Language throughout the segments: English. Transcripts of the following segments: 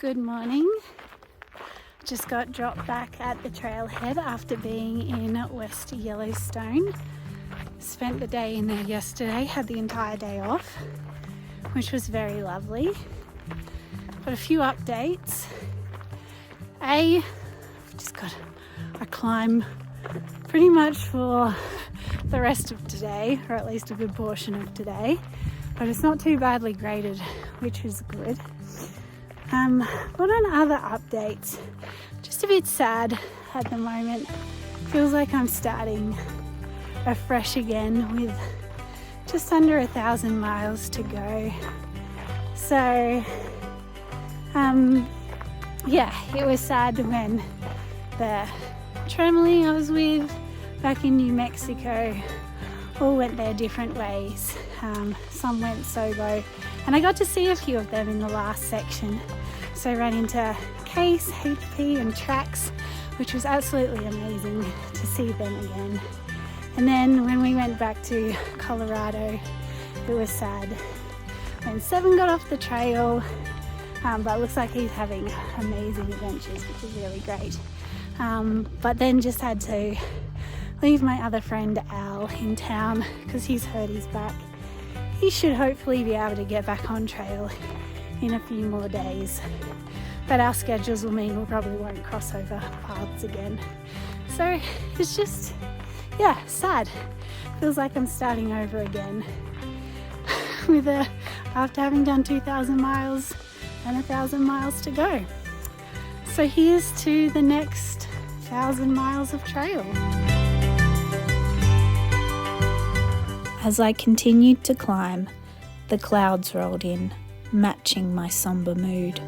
Good morning. Just got dropped back at the trailhead after being in West Yellowstone. Spent the day in there yesterday, had the entire day off, which was very lovely. Got a few updates. Just got a climb pretty much for the rest of today, or at least a good portion of today, but it's not too badly graded, which is good. But on other updates, just a bit sad at the moment. Feels like I'm starting afresh again with just under 1,000 miles to go. So, it was sad when the family I was with back in New Mexico all went their different ways. Some went solo, and I got to see a few of them in the last section. So I ran into Case, HP and Trax, which was absolutely amazing to see them again. And then when we went back to Colorado, it was sad when Seven got off the trail, but it looks like he's having amazing adventures, which is really great. But then just had to leave my other friend Al in town because he's hurt his back. He should hopefully be able to get back on trail in a few more days, but our schedules will mean we probably won't cross over paths again. So it's just, sad. Feels like I'm starting over again after having done 2,000 miles and 1,000 miles to go. So here's to the next 1,000 miles of trail. As I continued to climb, the clouds rolled in, matching my somber mood.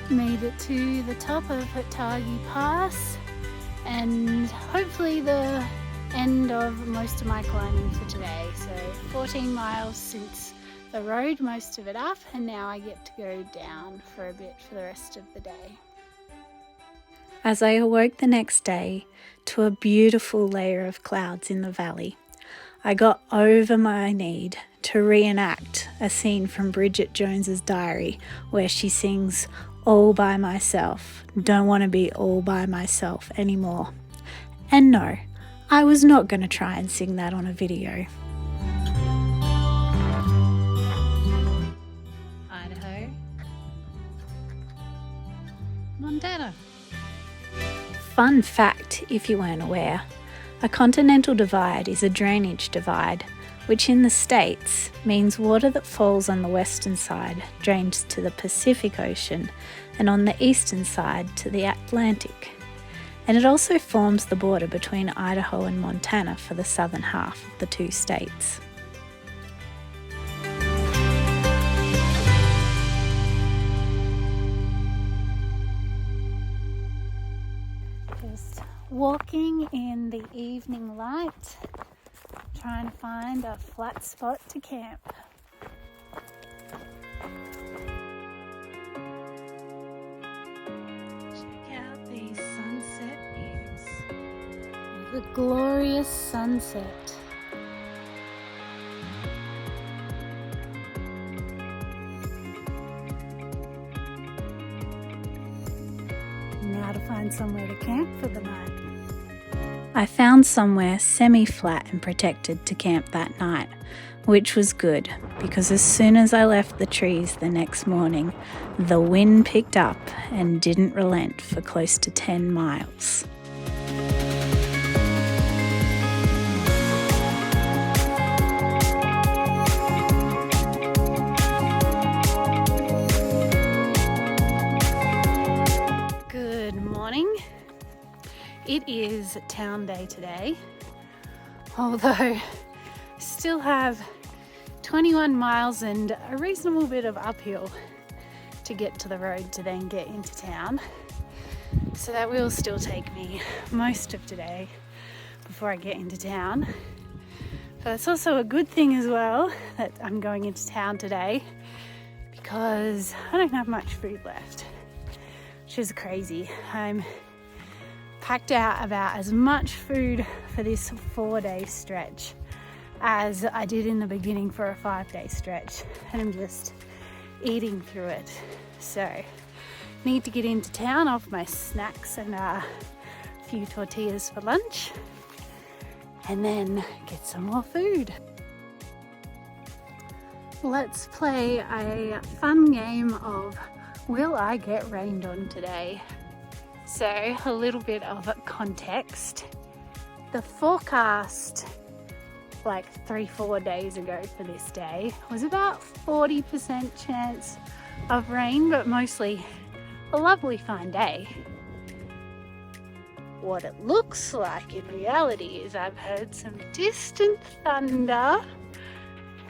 Made it to the top of Tagi Pass, and hopefully the end of most of my climbing for today. So 14 miles since the road, most of it up, and now I get to go down for a bit for the rest of the day. As I awoke the next day to a beautiful layer of clouds in the valley, I got over my need to reenact a scene from Bridget Jones's diary where she sings, "All by myself, don't want to be all by myself anymore." And no, I was not going to try and sing that on a video. Idaho, Montana. Fun fact, if you weren't aware, a continental divide is a drainage divide, which in the States means water that falls on the western side drains to the Pacific Ocean and on the eastern side to the Atlantic. And it also forms the border between Idaho and Montana for the southern half of the two states. Just walking in the evening light, trying to find a flat spot to camp. The glorious sunset. Now to find somewhere to camp for the night. I found somewhere semi-flat and protected to camp that night, which was good because as soon as I left the trees the next morning, the wind picked up and didn't relent for close to 10 miles. It is town day today, although still have 21 miles and a reasonable bit of uphill to get to the road to then get into town. So that will still take me most of today before I get into town. But it's also a good thing as well that I'm going into town today because I don't have much food left, which is crazy. I'm packed out about as much food for this 4-day stretch as I did in the beginning for a 5-day stretch, and I'm just eating through it. So need to get into town off my snacks and a few tortillas for lunch, and then get some more food. Let's play a fun game of will I get rained on today? So a little bit of context. The forecast like 3-4 days ago for this day was about 40% chance of rain, but mostly a lovely fine day. What it looks like in reality is I've heard some distant thunder,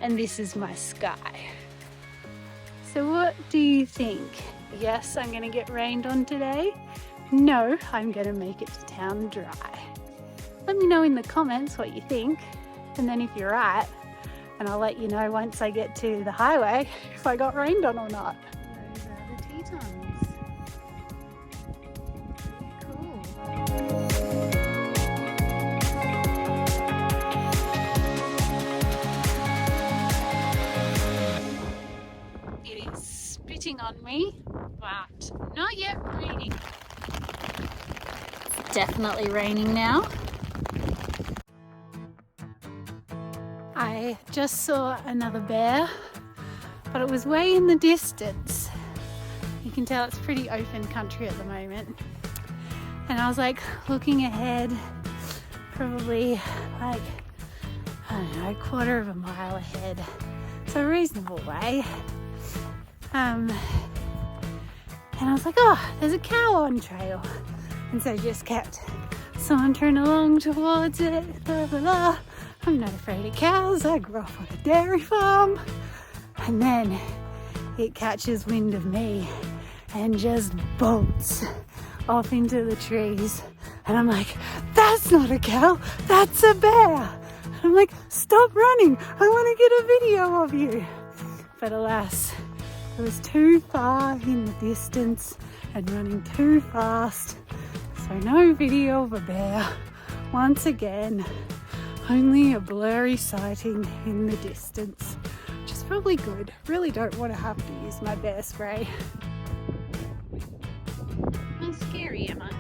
and this is my sky. So what do you think? Yes, I'm gonna get rained on today. No, I'm gonna make it to town dry. Let me know in the comments what you think, and then if you're right, and I'll let you know once I get to the highway if I got rained on or not. Those are the Tetons. Cool. It is spitting on me, but not yet raining. It's definitely raining now. I just saw another bear, but it was way in the distance. You can tell it's pretty open country at the moment. And I was like looking ahead, probably like, I don't know, 1/4 mile ahead. So a reasonable way. And I was like, oh, there's a cow on trail. And so I just kept sauntering along towards it, blah, blah, blah. I'm not afraid of cows, I grew up on a dairy farm. And then it catches wind of me and just bolts off into the trees. And I'm like, that's not a cow, that's a bear. And I'm like, stop running, I want to get a video of you. But alas, it was too far in the distance and running too fast. So no video of a bear. Once again, only a blurry sighting in the distance, which is probably good. Really don't want to have to use my bear spray. How scary am I?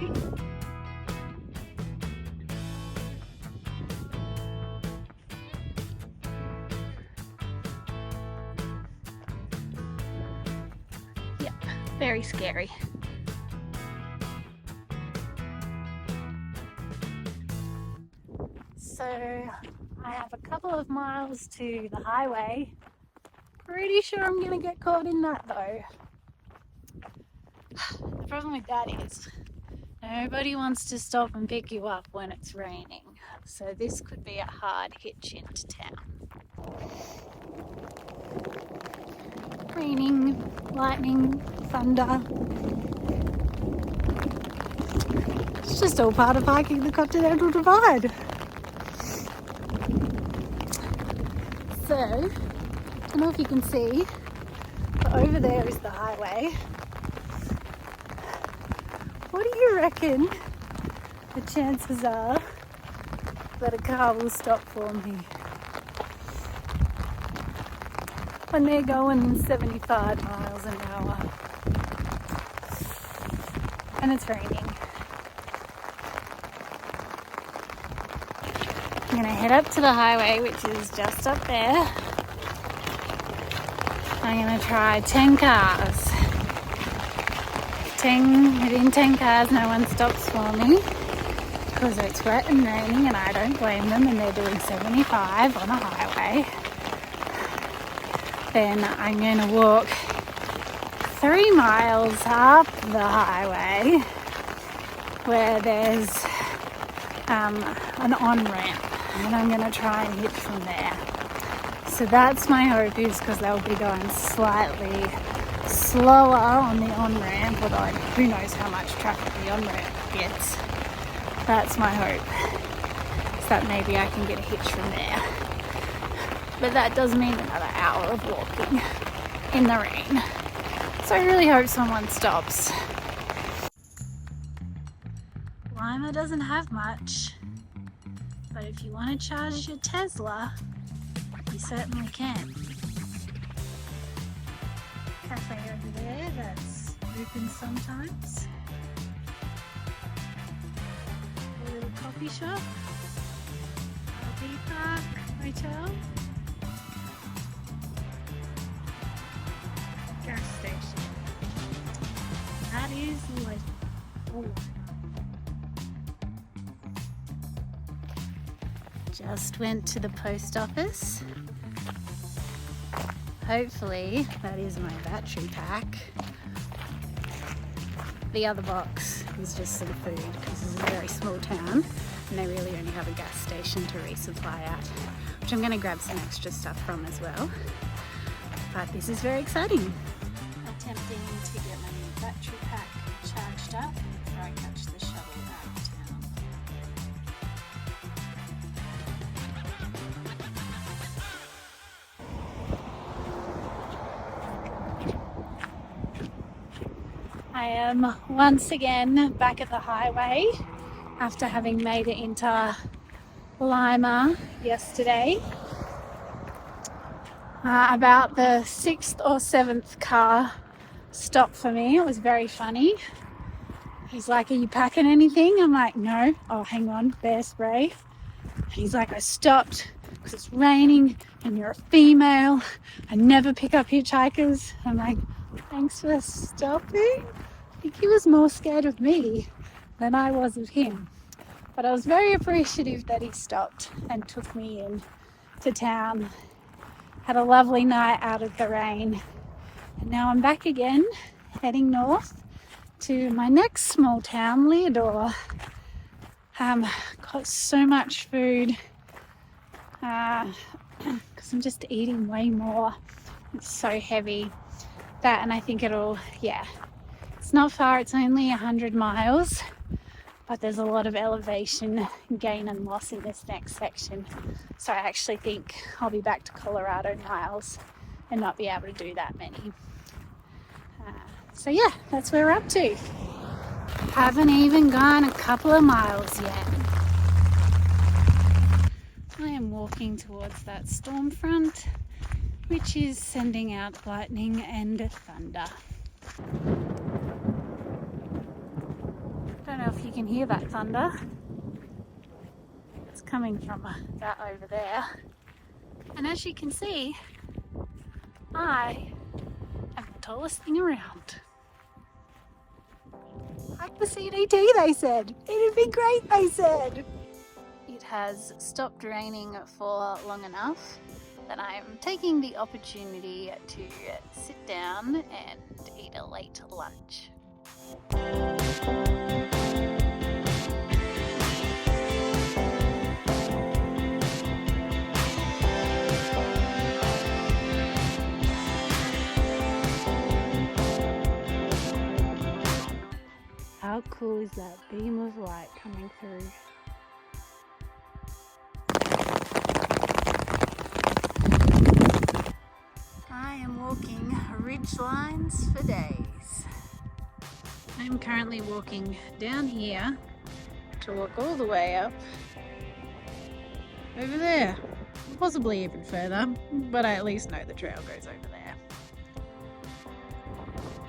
Yep, very scary. So I have a couple of miles to the highway. Pretty sure I'm gonna get caught in that though. The problem with that is nobody wants to stop and pick you up when it's raining. So this could be a hard hitch into town. Raining, lightning, thunder. It's just all part of hiking the Continental Divide. So, I don't know if you can see, but over there is the highway. What do you reckon the chances are that a car will stop for me when they're going 75 miles an hour and it's raining? I'm gonna head up to the highway, which is just up there. I'm gonna try 10 cars. Within 10 cars, no one stops for me because it's wet and raining, and I don't blame them, and they're doing 75 on a highway. Then I'm gonna walk 3 miles up the highway where there's an on-ramp, and I'm going to try and hit from there. So that's my hope, is because they'll be going slightly slower on the on-ramp, although who knows how much traffic the on-ramp gets. That's my hope, is that maybe I can get a hitch from there. But that does mean another hour of walking in the rain. So I really hope someone stops. Lima doesn't have much, but if you want to charge your Tesla, you certainly can. Cafe over there that's open sometimes. A little coffee shop, RV park, hotel, gas station. That is like, oh. Just went to the post office. Hopefully that is my battery pack. The other box is just some food because this is a very small town and they really only have a gas station to resupply at, which I'm going to grab some extra stuff from as well. But this is very exciting. Attempting to get my new battery pack charged up before I catch the shuttle out of town. I am once again back at the highway after having made it into Lima yesterday. About the 6th or 7th car stopped for me. It was very funny. He's like, "Are you packing anything?" I'm like, "No." "Oh, hang on, bear spray." And he's like, "I stopped because it's raining and you're a female. I never pick up hitchhikers." I'm like, "Thanks for stopping." I think he was more scared of me than I was of him. But I was very appreciative that he stopped and took me in to town. Had a lovely night out of the rain. And now I'm back again, heading north to my next small town, Leadore. Got so much food because I'm just eating way more. It's so heavy. That, and I think it'll, it's not far, it's only 100 miles, but there's a lot of elevation gain and loss in this next section. So I actually think I'll be back to Colorado miles and not be able to do that many. So yeah, that's where we're up to. Haven't even gone a couple of miles yet. I am walking towards that storm front, which is sending out lightning and thunder. Don't know if you can hear that thunder. It's coming from that over there. And as you can see, I am the tallest thing around. Like the CDT, they said. It'd be great, they said. It has stopped raining for long enough that I'm taking the opportunity to sit down and eat a late lunch. How cool is that beam of light coming through? I am walking ridge lines for days. I'm currently walking down here to walk all the way up over there, possibly even further, but I at least know the trail goes over there.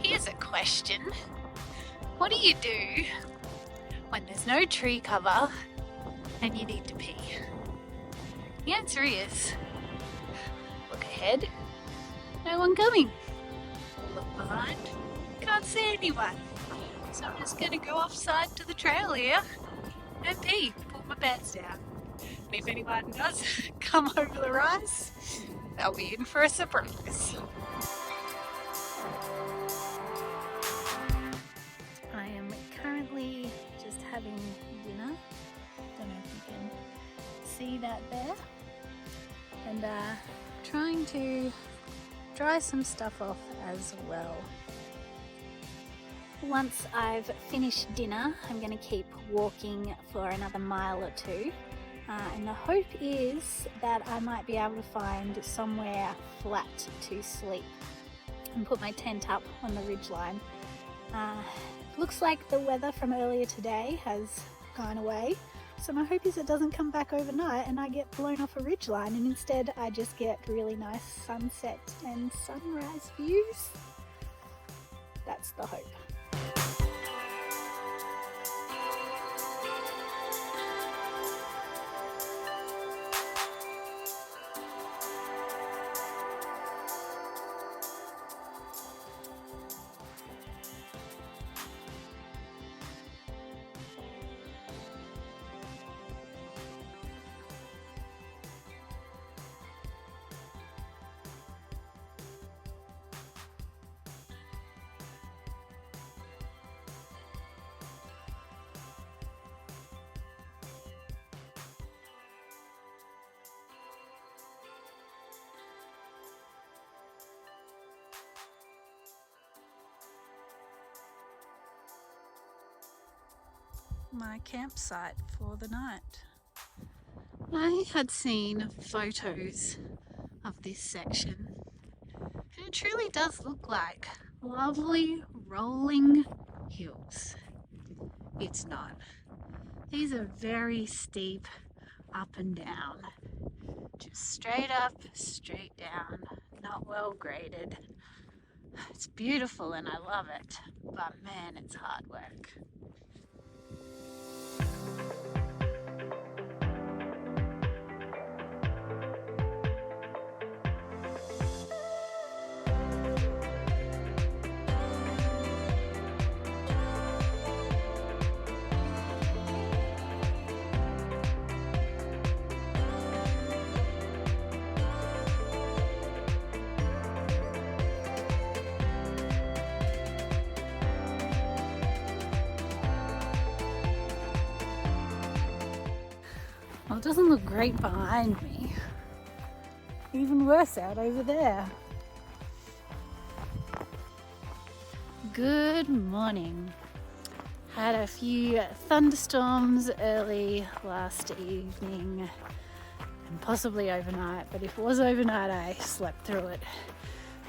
Here's a question. What do you do when there's no tree cover and you need to pee? The answer is look ahead, no one coming. Look behind, can't see anyone. So I'm just going to go offside to the trail here and pee, pull my pants down. And if anyone does come over the rise, they'll be in for a surprise. I am currently just having dinner. Don't know if you can see that there. And trying to dry some stuff off as well. Once I've finished dinner, I'm going to keep walking for another mile or two. And the hope is that I might be able to find somewhere flat to sleep. and put my tent up on the ridgeline. Looks like the weather from earlier today has gone away, so my hope is it doesn't come back overnight and I get blown off a ridgeline, and instead I just get really nice sunset and sunrise views. That's the hope. My campsite for the night. I had seen photos of this section, and it truly does look like lovely rolling hills. It's not. These are very steep up and down, just straight up, straight down, not well graded. It's beautiful and I love it, but man, it's hard work. Well, it doesn't look great behind me. Even worse out over there. Good morning. Had a few thunderstorms early last evening and possibly overnight, but if it was overnight I slept through it.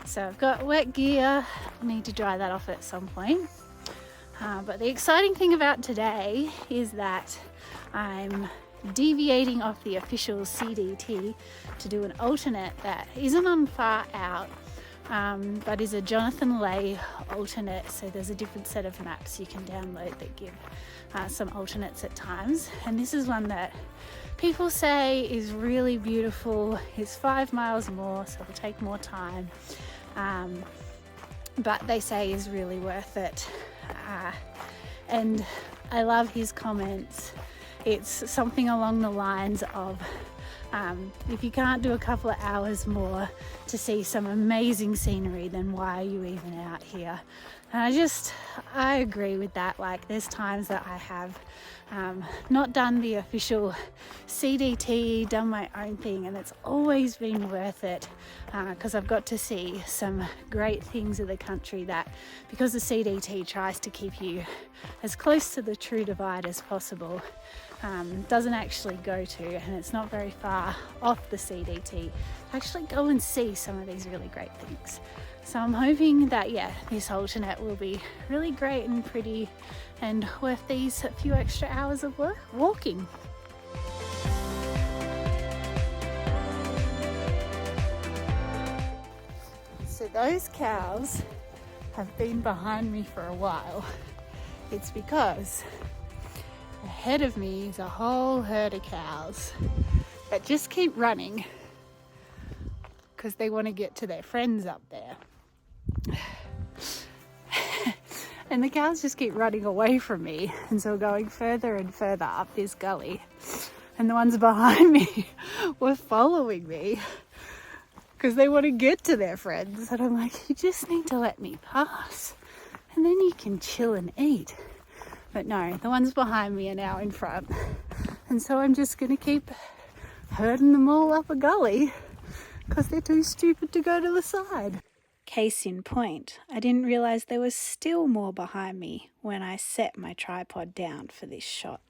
So I've got wet gear, need to dry that off at some point. But the exciting thing about today is that I'm deviating off the official CDT to do an alternate that isn't on far out, but is a Jonathan Lay alternate. So there's a different set of maps you can download that give some alternates at times, and this is one that people say is really beautiful. It's 5 miles more, so it'll take more time, but they say is really worth it. And I love his comments. It's something along the lines of, if you can't do a couple of hours more to see some amazing scenery, then why are you even out here? And I agree with that. Like, there's times that I have not done the official CDT, done my own thing, and it's always been worth it because I've got to see some great things of the country that, because the CDT tries to keep you as close to the true divide as possible, doesn't actually go to, and it's not very far off the CDT, actually go and see some of these really great things. So I'm hoping that, yeah, this alternate will be really great and pretty and worth these few extra hours of walking. So those cows have been behind me for a while. It's because ahead of me is a whole herd of cows that just keep running because they want to get to their friends up there. And the cows just keep running away from me, and so going further and further up this gully, and the ones behind me were following me because they want to get to their friends, and I'm like, you just need to let me pass and then you can chill and eat. But no, the ones behind me are now in front, and so I'm just going to keep herding them all up a gully because they're too stupid to go to the side. Case in point, I didn't realise there was still more behind me when I set my tripod down for this shot.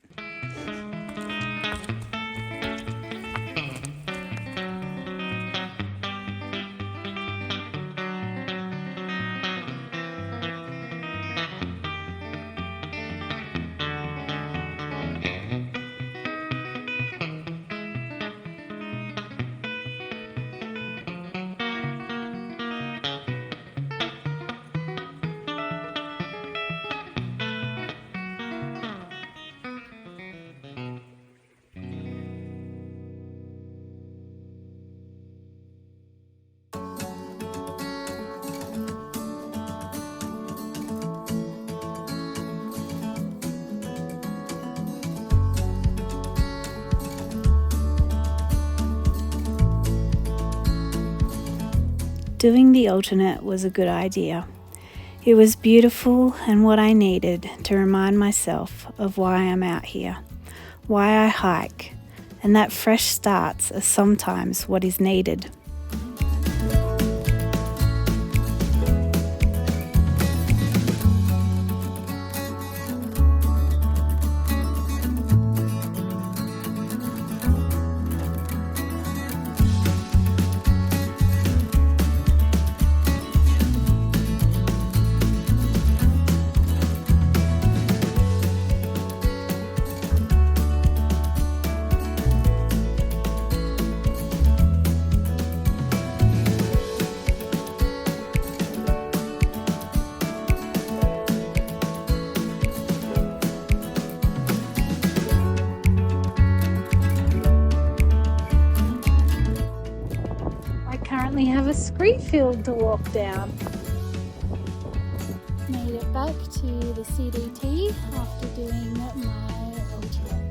Doing the alternate was a good idea. It was beautiful and what I needed to remind myself of why I'm out here, why I hike, and that fresh starts are sometimes what is needed. We have a scree field to walk down. Made it back to the CDT after doing my alternate.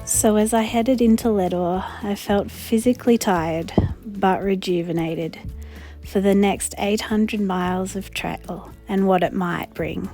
So as I headed into Leadore, I felt physically tired but rejuvenated for the next 800 miles of trail and what it might bring.